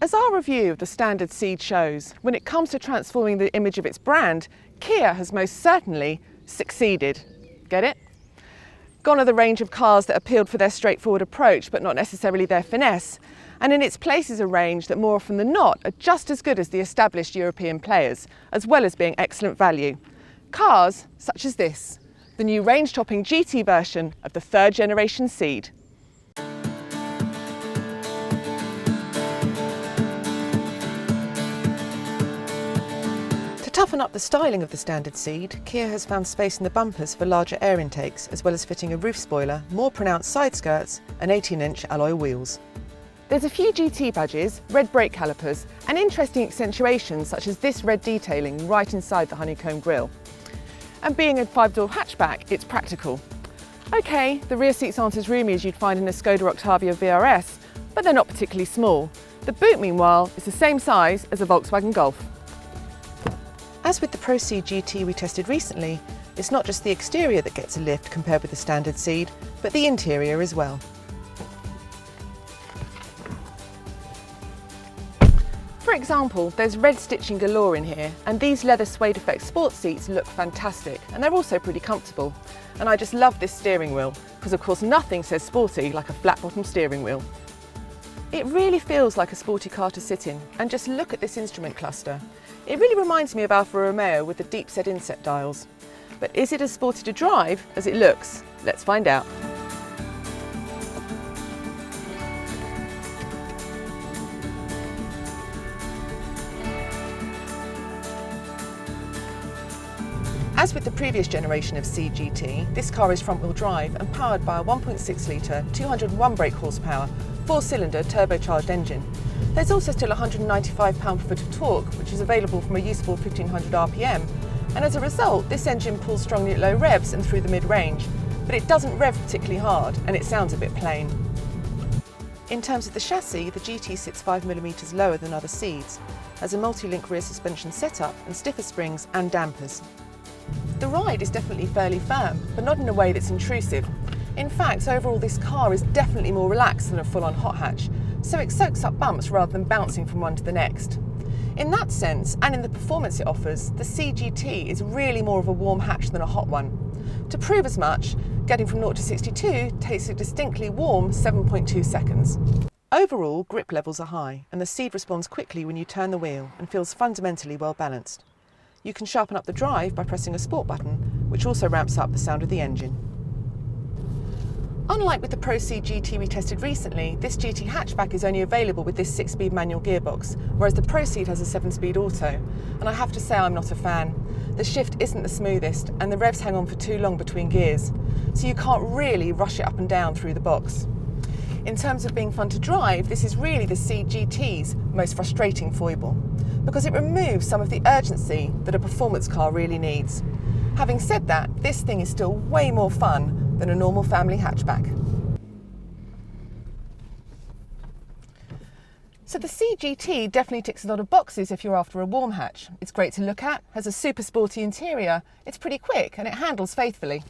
As our review of the standard Ceed shows, when it comes to transforming the image of its brand, Kia has most certainly succeeded. Get it? Gone are the range of cars that appealed for their straightforward approach, but not necessarily their finesse. And in its place is a range that more often than not are just as good as the established European players, as well as being excellent value. Cars such as this, the new range-topping GT version of the third generation Ceed. To toughen up the styling of the standard Ceed, Kia has found space in the bumpers for larger air intakes, as well as fitting a roof spoiler, more pronounced side skirts and 18-inch alloy wheels. There's a few GT badges, red brake calipers and interesting accentuations such as this red detailing right inside the honeycomb grille. And being a 5-door hatchback, it's practical. OK, the rear seats aren't as roomy as you'd find in a Skoda Octavia VRS, but they're not particularly small. The boot, meanwhile, is the same size as a Volkswagen Golf. As with the Pro Ceed GT we tested recently, it's not just the exterior that gets a lift compared with the standard Ceed, but the interior as well. For example, there's red stitching galore in here, and these leather suede effect sports seats look fantastic, and they're also pretty comfortable. And I just love this steering wheel, because of course nothing says sporty like a flat bottom steering wheel. It really feels like a sporty car to sit in, and just look at this instrument cluster. It really reminds me of Alfa Romeo with the deep set inset dials. But is it as sporty to drive as it looks? Let's find out. As with the previous generation of Ceed GT, this car is front-wheel drive and powered by a 1.6 litre, 201 brake horsepower, 4-cylinder turbocharged engine. There's also still 195 pound-foot of torque, which is available from a useful 1500 RPM, and as a result, this engine pulls strongly at low revs and through the mid-range, but it doesn't rev particularly hard, and it sounds a bit plain. In terms of the chassis, the GT sits 5mm lower than other Ceeds, has a multi-link rear suspension setup and stiffer springs and dampers. The ride is definitely fairly firm, but not in a way that's intrusive. In fact, overall this car is definitely more relaxed than a full-on hot hatch, so it soaks up bumps rather than bouncing from one to the next. In that sense, and in the performance it offers, the Ceed GT is really more of a warm hatch than a hot one. To prove as much, getting from 0 to 62 takes a distinctly warm 7.2 seconds. Overall, grip levels are high, and the Ceed responds quickly when you turn the wheel and feels fundamentally well balanced. You can sharpen up the drive by pressing a sport button, which also ramps up the sound of the engine. Unlike with the Pro Ceed GT we tested recently, this GT hatchback is only available with this 6-speed manual gearbox, whereas the Pro Ceed has a 7-speed auto, and I have to say I'm not a fan. The shift isn't the smoothest, and the revs hang on for too long between gears, so you can't really rush it up and down through the box. In terms of being fun to drive, this is really the Ceed GT's most frustrating foible, because it removes some of the urgency that a performance car really needs. Having said that, this thing is still way more fun than a normal family hatchback. So the Ceed GT definitely ticks a lot of boxes if you're after a warm hatch. It's great to look at, has a super sporty interior, it's pretty quick and it handles faithfully.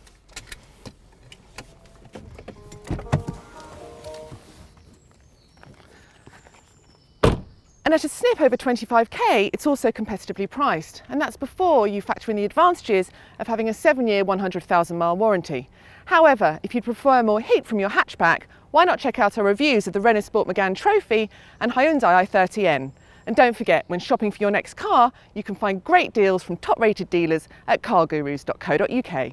And at a snip over 25k, it's also competitively priced, and that's before you factor in the advantages of having a 7-year, 100,000-mile warranty. However, if you'd prefer more heat from your hatchback, why not check out our reviews of the Renault Sport Megane Trophy and Hyundai i30N. And don't forget, when shopping for your next car, you can find great deals from top-rated dealers at cargurus.co.uk.